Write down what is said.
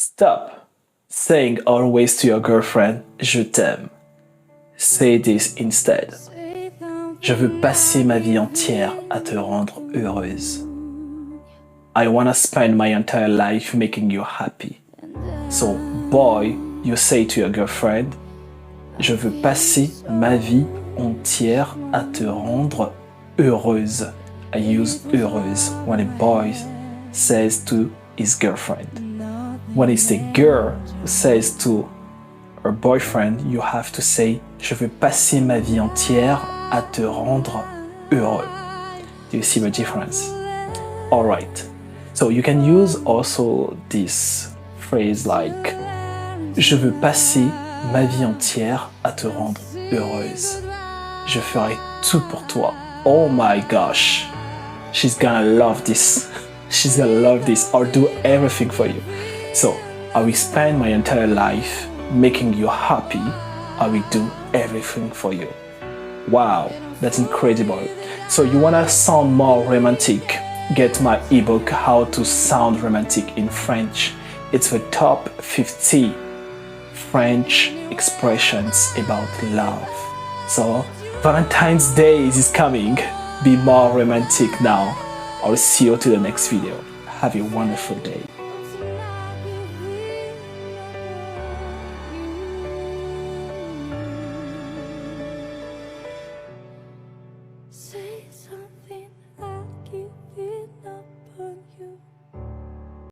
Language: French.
Stop saying always to your girlfriend je t'aime. Say this instead. Je veux passer ma vie entière à te rendre heureuse. I wanna spend my entire life making you happy. So, boy, you say to your girlfriend, je veux passer ma vie entière à te rendre heureuse. I use heureuse when a boy says to his girlfriend. When it's a girl who says to her boyfriend, you have to say, je veux passer ma vie entière à te rendre heureux. Do you see the difference? Alright. So you can use also this phrase like, je veux passer ma vie entière à te rendre heureuse. Je ferai tout pour toi. Oh my gosh. She's gonna love this. She's gonna love this. I'll do everything for you. So, I will spend my entire life making you happy. I will do everything for you. Wow, that's incredible. So you wanna sound more romantic? Get my ebook, How to Sound Romantic in French. It's the top 50 French expressions about love. So, Valentine's Day is coming. Be more romantic now. I'll see you to the next video. Have a wonderful day.